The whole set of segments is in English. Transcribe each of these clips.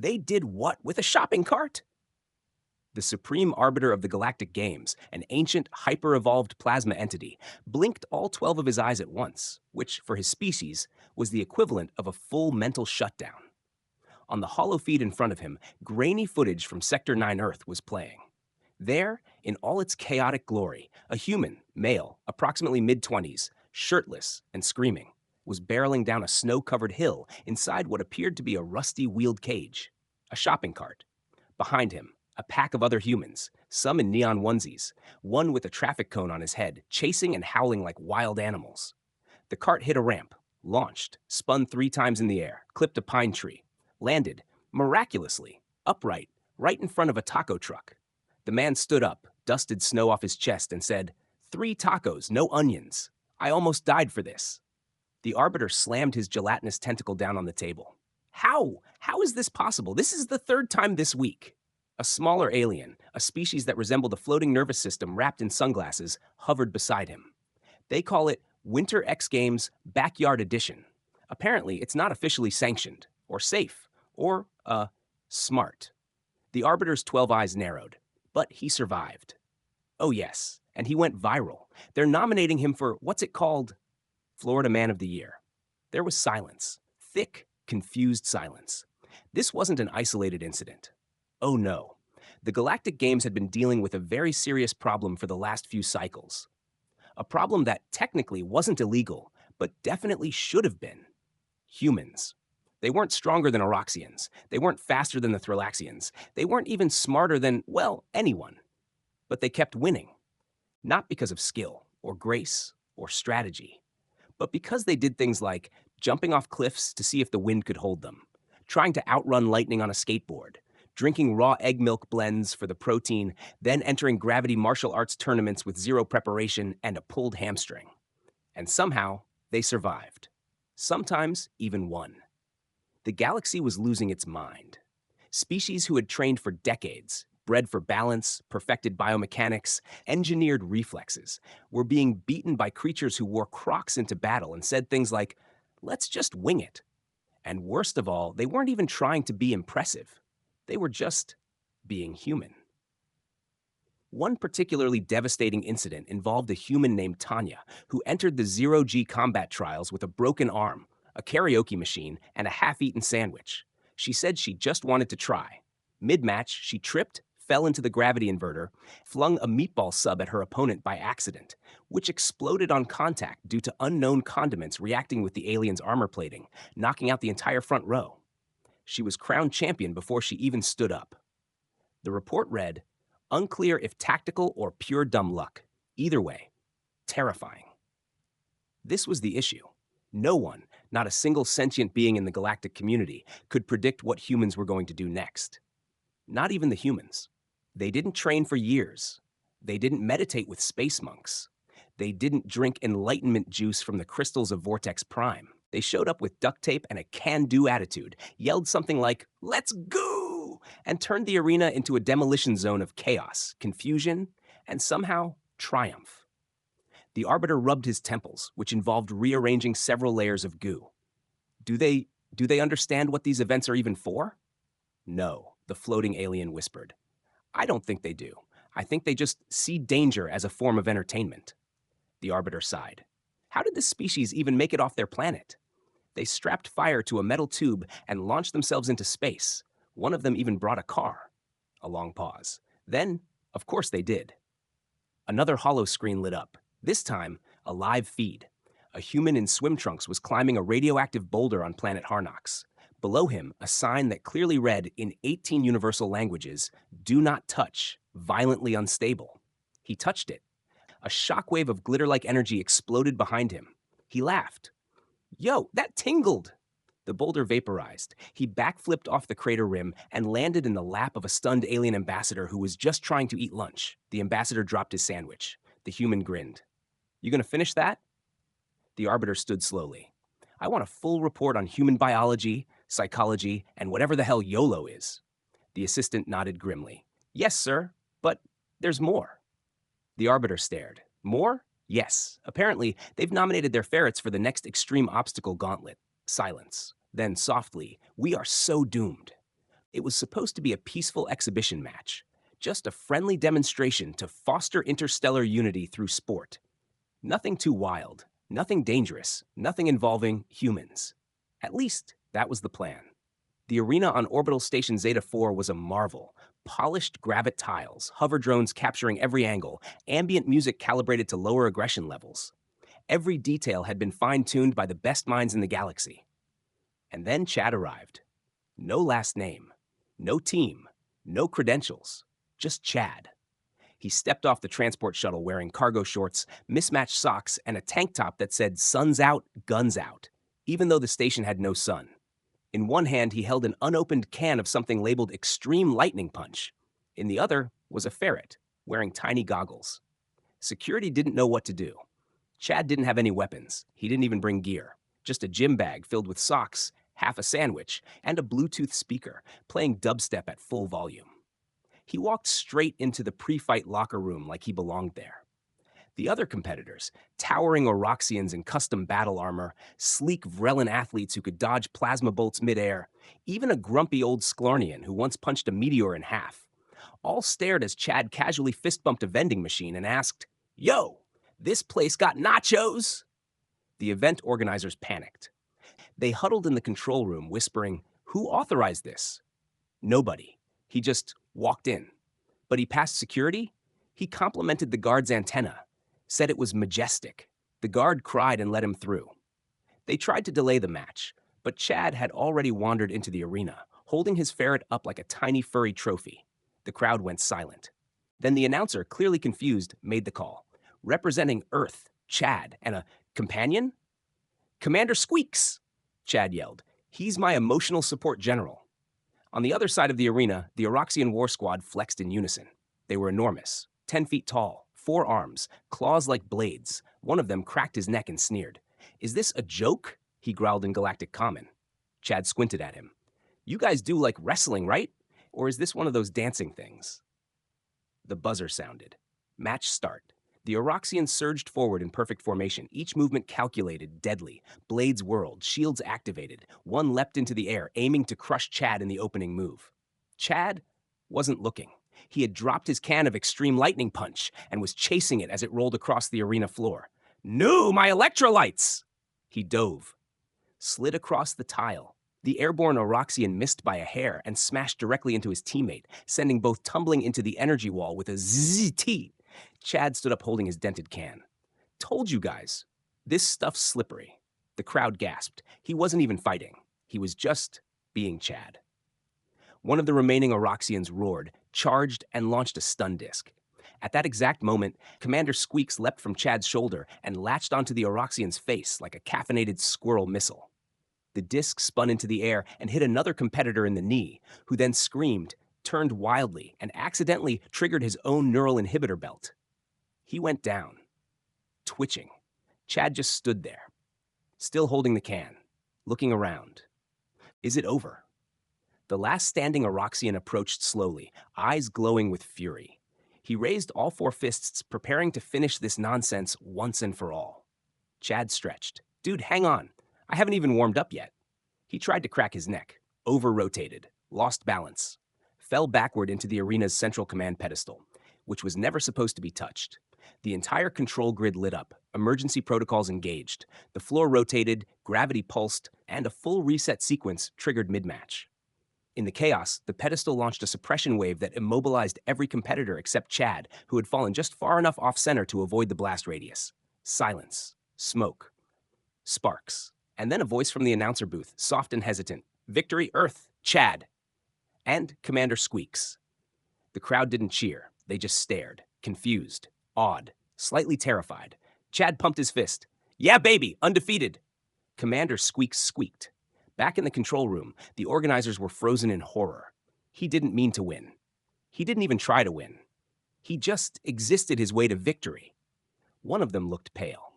They did what with a shopping cart? The supreme arbiter of the Galactic Games, an ancient, hyper-evolved plasma entity, blinked all 12 of his eyes at once, which, for his species, was the equivalent of a full mental shutdown. On the hollow feed in front of him, grainy footage from Sector 9 Earth was playing. There, in all its chaotic glory, a human, male, approximately mid-20s, shirtless and screaming, was barreling down a snow-covered hill inside what appeared to be a rusty wheeled cage, a shopping cart. Behind him, a pack of other humans, some in neon onesies, one with a traffic cone on his head, chasing and howling like wild animals. The cart hit a ramp, launched, spun 3 times in the air, clipped a pine tree, landed, miraculously, upright, right in front of a taco truck. The man stood up, dusted snow off his chest, and said, "3 tacos, no onions. I almost died for this." The arbiter slammed his gelatinous tentacle down on the table. How? How is this possible? This is the 3rd time this week. A smaller alien, a species that resembled a floating nervous system wrapped in sunglasses, hovered beside him. They call it Winter X Games Backyard Edition. Apparently, it's not officially sanctioned, or safe, or, smart. The arbiter's 12 eyes narrowed, but he survived. Oh yes, and he went viral. They're nominating him for, what's it called? Florida Man of the Year. There was silence. Thick, confused silence. This wasn't an isolated incident. Oh no. The Galactic Games had been dealing with a very serious problem for the last few cycles. A problem that technically wasn't illegal, but definitely should have been. Humans. They weren't stronger than Oroxians. They weren't faster than the Thrillaxians. They weren't even smarter than, well, anyone. But they kept winning. Not because of skill, or grace, or strategy, but because they did things like jumping off cliffs to see if the wind could hold them, trying to outrun lightning on a skateboard, drinking raw egg milk blends for the protein, then entering gravity martial arts tournaments with zero preparation and a pulled hamstring. And somehow, they survived. Sometimes even won. The galaxy was losing its mind. Species who had trained for decades, bred for balance, perfected biomechanics, engineered reflexes, were being beaten by creatures who wore Crocs into battle and said things like, "Let's just wing it." And worst of all, they weren't even trying to be impressive. They were just being human. One particularly devastating incident involved a human named Tanya, who entered the zero-G combat trials with a broken arm, a karaoke machine, and a half-eaten sandwich. She said she just wanted to try. Mid-match, she tripped, fell into the gravity inverter, flung a meatball sub at her opponent by accident, which exploded on contact due to unknown condiments reacting with the alien's armor plating, knocking out the entire front row. She was crowned champion before she even stood up. The report read, "Unclear if tactical or pure dumb luck. Either way, terrifying." This was the issue. No one, not a single sentient being in the galactic community, could predict what humans were going to do next. Not even the humans. They didn't train for years. They didn't meditate with space monks. They didn't drink enlightenment juice from the crystals of Vortex Prime. They showed up with duct tape and a can-do attitude, yelled something like, "Let's go!" and turned the arena into a demolition zone of chaos, confusion, and somehow triumph. The Arbiter rubbed his temples, which involved rearranging several layers of goo. Do they understand what these events are even for? No, the floating alien whispered. I don't think they do. I think they just see danger as a form of entertainment. The Arbiter sighed. How did this species even make it off their planet? They strapped fire to a metal tube and launched themselves into space. One of them even brought a car. A long pause. Then, of course they did. Another hollow screen lit up. This time, a live feed. A human in swim trunks was climbing a radioactive boulder on planet Harnox. Below him, a sign that clearly read in 18 universal languages, "Do not touch, violently unstable." He touched it. A shockwave of glitter-like energy exploded behind him. He laughed. Yo, that tingled! The boulder vaporized. He backflipped off the crater rim and landed in the lap of a stunned alien ambassador who was just trying to eat lunch. The ambassador dropped his sandwich. The human grinned. You gonna finish that? The Arbiter stood slowly. I want a full report on human biology, psychology, and whatever the hell YOLO is. The assistant nodded grimly. Yes, sir, but there's more. The Arbiter stared. More? Yes. Apparently, they've nominated their ferrets for the next extreme obstacle gauntlet. Silence. Then softly, we are so doomed. It was supposed to be a peaceful exhibition match, just a friendly demonstration to foster interstellar unity through sport. Nothing too wild, nothing dangerous, nothing involving humans. At least, that was the plan. The arena on Orbital Station Zeta 4 was a marvel. Polished gravit tiles, hover drones capturing every angle, ambient music calibrated to lower aggression levels. Every detail had been fine-tuned by the best minds in the galaxy. And then Chad arrived. No last name, no team, no credentials, just Chad. He stepped off the transport shuttle wearing cargo shorts, mismatched socks, and a tank top that said "Sun's out, guns out," even though the station had no sun. In one hand, he held an unopened can of something labeled Extreme Lightning Punch. In the other was a ferret, wearing tiny goggles. Security didn't know what to do. Chad didn't have any weapons. He didn't even bring gear. Just a gym bag filled with socks, half a sandwich, and a Bluetooth speaker, playing dubstep at full volume. He walked straight into the pre-fight locker room like he belonged there. The other competitors, towering Oroxians in custom battle armor, sleek Vrellan athletes who could dodge plasma bolts midair, even a grumpy old Sklarnian who once punched a meteor in half, all stared as Chad casually fist-bumped a vending machine and asked, "Yo, this place got nachos?" The event organizers panicked. They huddled in the control room, whispering, "Who authorized this?" Nobody. He just walked in. But he passed security? He complimented the guard's antenna, said it was majestic. The guard cried and let him through. They tried to delay the match, but Chad had already wandered into the arena, holding his ferret up like a tiny furry trophy. The crowd went silent. Then the announcer, clearly confused, made the call. Representing Earth, Chad, and a companion? "Commander Squeaks!" Chad yelled. "He's my emotional support general." On the other side of the arena, the Oroxian war squad flexed in unison. They were enormous, 10 feet tall, 4 arms, claws like blades. One of them cracked his neck and sneered. "Is this a joke?" he growled in Galactic Common. Chad squinted at him. "You guys do like wrestling, right? Or is this one of those dancing things?" The buzzer sounded. Match start. The Oroxians surged forward in perfect formation, each movement calculated, deadly. Blades whirled, shields activated. One leapt into the air, aiming to crush Chad in the opening move. Chad wasn't looking. He had dropped his can of Extreme Lightning Punch and was chasing it as it rolled across the arena floor. "No, my electrolytes!" He dove, slid across the tile. The airborne Oroxian missed by a hair and smashed directly into his teammate, sending both tumbling into the energy wall with a ZZT. Chad stood up holding his dented can. "Told you guys. This stuff's slippery." The crowd gasped. He wasn't even fighting. He was just being Chad. One of the remaining Oroxians roared, charged, and launched a stun disc. At that exact moment, Commander Squeaks leapt from Chad's shoulder and latched onto the Oroxian's face like a caffeinated squirrel missile. The disc spun into the air and hit another competitor in the knee, who then screamed, turned wildly, and accidentally triggered his own neural inhibitor belt. He went down, twitching. Chad just stood there, still holding the can, looking around. Is it over? The last standing Oroxian approached slowly, eyes glowing with fury. He raised all 4 fists, preparing to finish this nonsense once and for all. Chad stretched. "Dude, hang on. I haven't even warmed up yet." He tried to crack his neck, over-rotated, lost balance, fell backward into the arena's central command pedestal, which was never supposed to be touched. The entire control grid lit up, emergency protocols engaged, the floor rotated, gravity pulsed, and a full reset sequence triggered mid-match. In the chaos, the pedestal launched a suppression wave that immobilized every competitor except Chad, who had fallen just far enough off-center to avoid the blast radius. Silence, smoke, sparks, and then a voice from the announcer booth, soft and hesitant. "Victory, Earth, Chad." And Commander Squeaks. The crowd didn't cheer. They just stared, confused, awed, slightly terrified. Chad pumped his fist. "Yeah, baby, undefeated." Commander Squeaks squeaked. Back in the control room, the organizers were frozen in horror. He didn't mean to win. He didn't even try to win. He just existed his way to victory. One of them looked pale.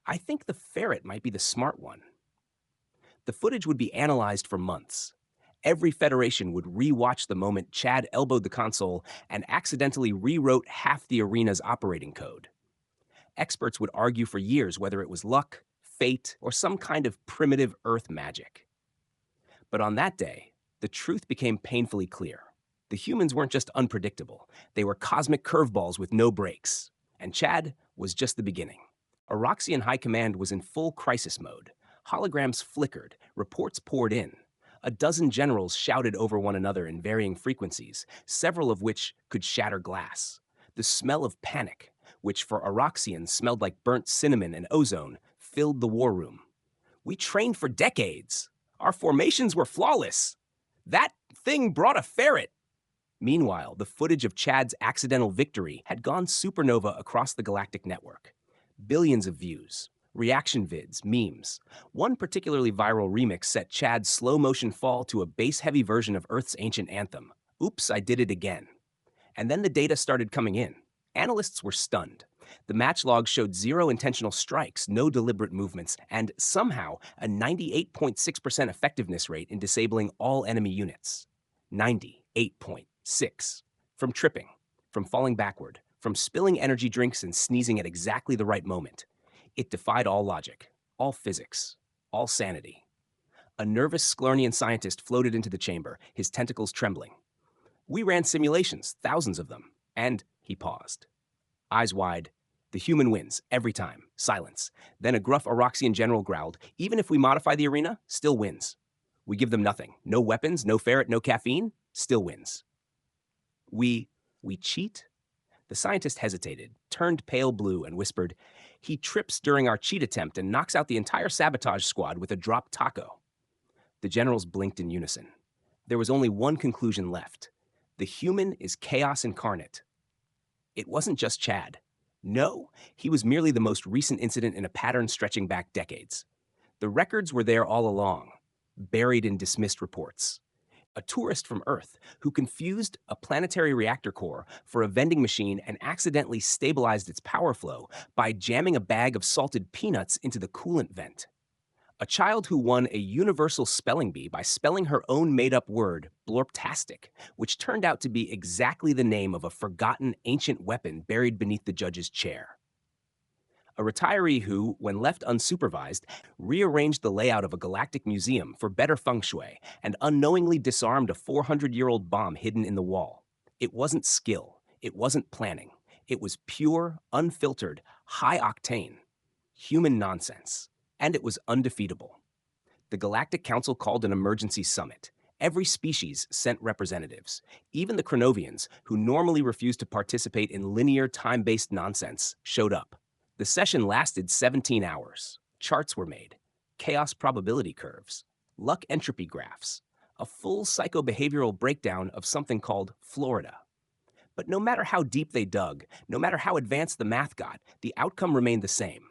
I think the ferret might be the smart one. The footage would be analyzed for months. Every federation would re-watch the moment Chad elbowed the console and accidentally rewrote half the arena's operating code. Experts would argue for years whether it was luck, fate, or some kind of primitive Earth magic. But on that day, the truth became painfully clear. The humans weren't just unpredictable, they were cosmic curveballs with no brakes. And Chad was just the beginning. Oroxian High Command was in full crisis mode. Holograms flickered, reports poured in. A dozen generals shouted over one another in varying frequencies, several of which could shatter glass. The smell of panic, which for Oroxians smelled like burnt cinnamon and ozone, filled the war room. We trained for decades. Our formations were flawless. That thing brought a ferret. Meanwhile, the footage of Chad's accidental victory had gone supernova across the galactic network. Billions of views, reaction vids, memes. One particularly viral remix set Chad's slow-motion fall to a bass-heavy version of Earth's ancient anthem, "Oops, I Did It Again." And then the data started coming in. Analysts were stunned. The match log showed 0 intentional strikes, no deliberate movements, and somehow a 98.6% effectiveness rate in disabling all enemy units. 98.6. From tripping, from falling backward, from spilling energy drinks and sneezing at exactly the right moment. It defied all logic, all physics, all sanity. A nervous Sklernian scientist floated into the chamber, his tentacles trembling. We ran simulations, thousands of them, and he paused. Eyes wide. The human wins, every time. Silence. Then a gruff Oroxian general growled, "Even if we modify the arena, still wins. We give them nothing. No weapons, no ferret, no caffeine, still wins." We cheat? The scientist hesitated, turned pale blue, and whispered, "He trips during our cheat attempt and knocks out the entire sabotage squad with a drop taco." The generals blinked in unison. There was only one conclusion left. The human is chaos incarnate. It wasn't just Chad. No, he was merely the most recent incident in a pattern stretching back decades. The records were there all along, buried in dismissed reports. A tourist from Earth who confused a planetary reactor core for a vending machine and accidentally stabilized its power flow by jamming a bag of salted peanuts into the coolant vent. A child who won a universal spelling bee by spelling her own made-up word, blorptastic, which turned out to be exactly the name of a forgotten ancient weapon buried beneath the judge's chair. A retiree who, when left unsupervised, rearranged the layout of a galactic museum for better feng shui and unknowingly disarmed a 400-year-old bomb hidden in the wall. It wasn't skill. It wasn't planning. It was pure, unfiltered, high-octane, human nonsense. And it was undefeatable. The Galactic Council called an emergency summit. Every species sent representatives. Even the Chronovians, who normally refuse to participate in linear, time-based nonsense, showed up. The session lasted 17 hours. Charts were made. Chaos probability curves. Luck entropy graphs. A full psychobehavioral breakdown of something called Florida. But no matter how deep they dug, no matter how advanced the math got, the outcome remained the same.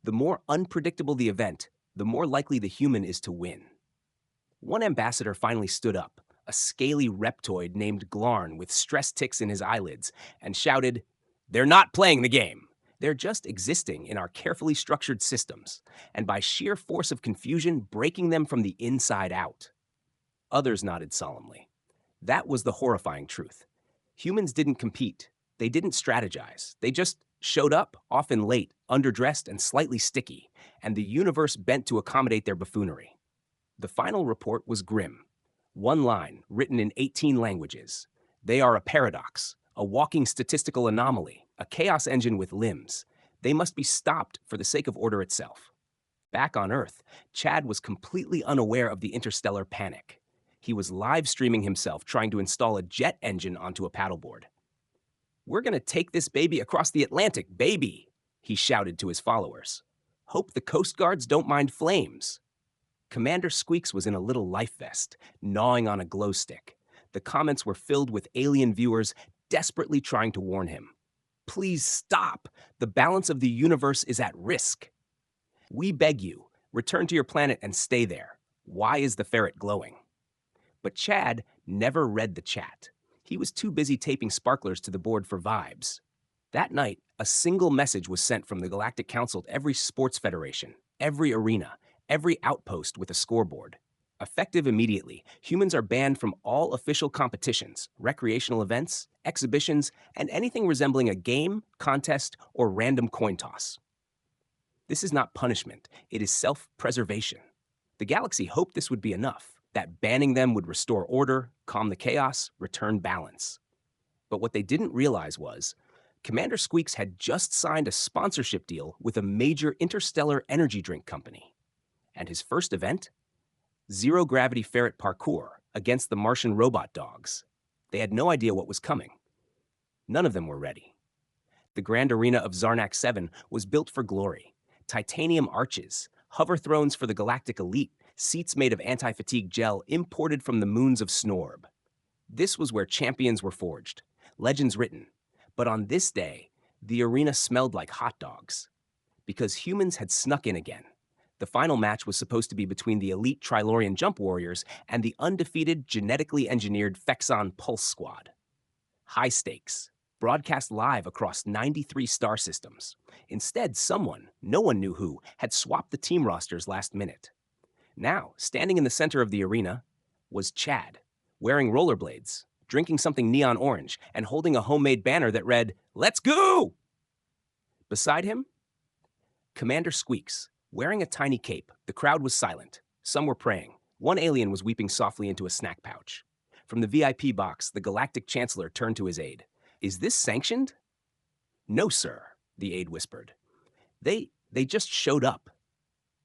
The more unpredictable the event, the more likely the human is to win. One ambassador finally stood up, a scaly reptoid named Glarn with stress ticks in his eyelids, and shouted, "They're not playing the game. They're just existing in our carefully structured systems, and by sheer force of confusion, breaking them from the inside out." Others nodded solemnly. That was the horrifying truth. Humans didn't compete. They didn't strategize. They just showed up, often late, underdressed, and slightly sticky, and the universe bent to accommodate their buffoonery. The final report was grim. One line, written in 18 languages. They are a paradox, a walking statistical anomaly, a chaos engine with limbs. They must be stopped for the sake of order itself. Back on Earth, Chad was completely unaware of the interstellar panic. He was live streaming himself trying to install a jet engine onto a paddleboard. "We're gonna take this baby across the Atlantic, baby," he shouted to his followers. "Hope the Coast Guards don't mind flames." Commander Squeaks was in a little life vest, gnawing on a glow stick. The comments were filled with alien viewers desperately trying to warn him. "Please stop. The balance of the universe is at risk. We beg you, return to your planet and stay there. Why is the ferret glowing?" But Chad never read the chat. He was too busy taping sparklers to the board for vibes. That night, a single message was sent from the Galactic Council to every sports federation, every arena, every outpost with a scoreboard. Effective immediately, humans are banned from all official competitions, recreational events, exhibitions, and anything resembling a game, contest, or random coin toss. This is not punishment, it is self-preservation. The galaxy hoped this would be enough. that banning them would restore order, calm the chaos, return balance. But what they didn't realize was Commander Squeaks had just signed a sponsorship deal with a major interstellar energy drink company. And his first event? Zero-gravity ferret parkour against the Martian robot dogs. They had no idea what was coming. None of them were ready. The grand arena of Zarnak 7 was built for glory. Titanium arches, hover thrones for the galactic elite, seats made of anti-fatigue gel imported from the moons of Snorb. This was where champions were forged, legends written. But on this day, the arena smelled like hot dogs. Because humans had snuck in again. The final match was supposed to be between the elite Trilorian Jump Warriors and the undefeated, genetically engineered Fexon Pulse Squad. High stakes, broadcast live across 93 star systems. Instead, someone, no one knew who, had swapped the team rosters last minute. Now, standing in the center of the arena, was Chad, wearing rollerblades, drinking something neon orange, and holding a homemade banner that read, "Let's go!" Beside him, Commander Squeaks, wearing a tiny cape. The crowd was silent. Some were praying. One alien was weeping softly into a snack pouch. From the VIP box, the Galactic Chancellor turned to his aide. "Is this sanctioned?" "No, sir," the aide whispered. They just showed up."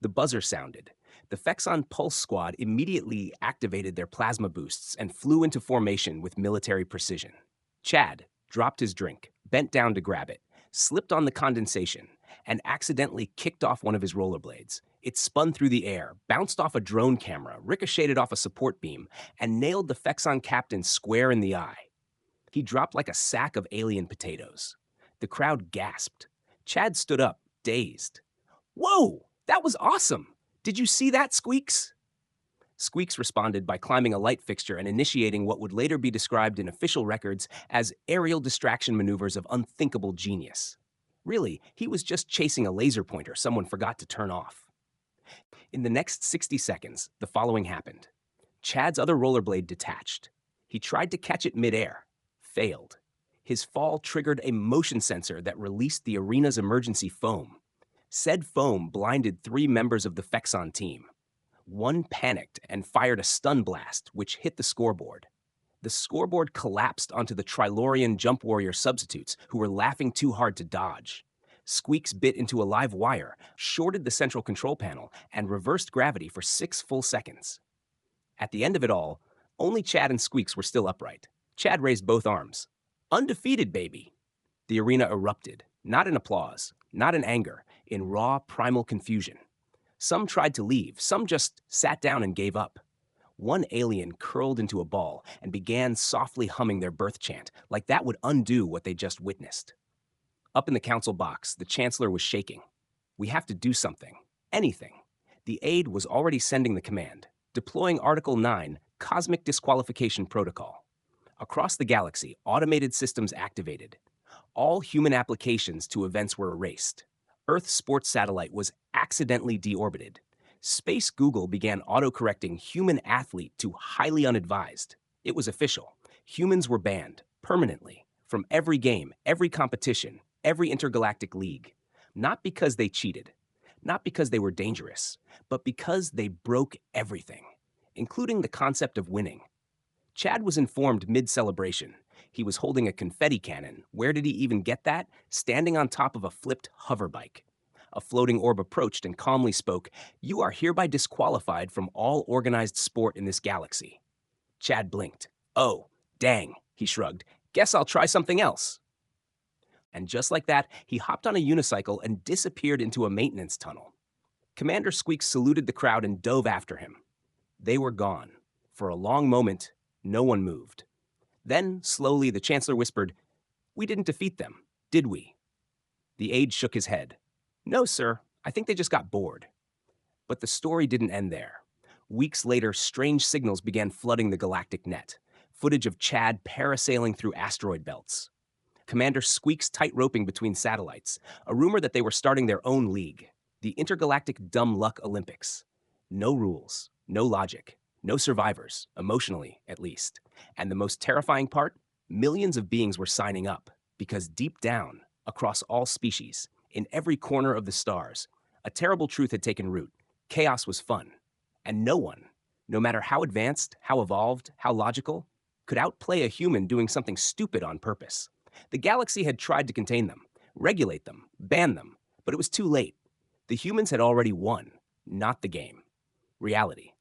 The buzzer sounded. The Fexon Pulse Squad immediately activated their plasma boosts and flew into formation with military precision. Chad dropped his drink, bent down to grab it, slipped on the condensation, and accidentally kicked off one of his rollerblades. It spun through the air, bounced off a drone camera, ricocheted off a support beam, and nailed the Fexon captain square in the eye. He dropped like a sack of alien potatoes. The crowd gasped. Chad stood up, dazed. "Whoa! That was awesome! Did you see that, Squeaks?" Squeaks responded by climbing a light fixture and initiating what would later be described in official records as aerial distraction maneuvers of unthinkable genius. Really, he was just chasing a laser pointer someone forgot to turn off. In the next 60 seconds, the following happened. Chad's other rollerblade detached. He tried to catch it midair. Failed. His fall triggered a motion sensor that released the arena's emergency foam. Said foam blinded 3 members of the Fexon team. One panicked and fired a stun blast, which hit the scoreboard. The scoreboard collapsed onto the Trilorian Jump Warrior substitutes, who were laughing too hard to dodge. Squeaks bit into a live wire, shorted the central control panel, and reversed gravity for 6 full seconds. At the end of it all, only Chad and Squeaks were still upright. Chad raised both arms. "Undefeated, baby!" The arena erupted, not in applause, not in anger, in raw, primal confusion. Some tried to leave, some just sat down and gave up. One alien curled into a ball and began softly humming their birth chant, like that would undo what they just witnessed. Up in the council box, the Chancellor was shaking. "We have to do something. Anything." The aide was already sending the command, deploying Article 9, Cosmic Disqualification Protocol. Across the galaxy, automated systems activated. All human applications to events were erased. Earth's sports satellite was accidentally deorbited. Space Google began autocorrecting human athlete to highly unadvised. It was official. Humans were banned, permanently, from every game, every competition, every intergalactic league. Not because they cheated, not because they were dangerous, but because they broke everything, including the concept of winning. Chad was informed mid-celebration. He was holding a confetti cannon. Where did he even get that? Standing on top of a flipped hover bike. A floating orb approached and calmly spoke, "You are hereby disqualified from all organized sport in this galaxy." Chad blinked. "Oh, dang," he shrugged. "Guess I'll try something else." And just like that, he hopped on a unicycle and disappeared into a maintenance tunnel. Commander Squeaks saluted the crowd and dove after him. They were gone. For a long moment, no one moved. Then, slowly, the Chancellor whispered, "We didn't defeat them, did we?" The aide shook his head. "No, sir. I think they just got bored." But the story didn't end there. Weeks later, strange signals began flooding the galactic net. Footage of Chad parasailing through asteroid belts. Commander Squeaks tight-roping between satellites. A rumor that they were starting their own league. The Intergalactic Dumb Luck Olympics. No rules, no logic, no survivors, emotionally, at least. And the most terrifying part? Millions of beings were signing up. Because deep down, across all species, in every corner of the stars, a terrible truth had taken root. Chaos was fun. And no one, no matter how advanced, how evolved, how logical, could outplay a human doing something stupid on purpose. The galaxy had tried to contain them, regulate them, ban them, but it was too late. The humans had already won, not the game. Reality.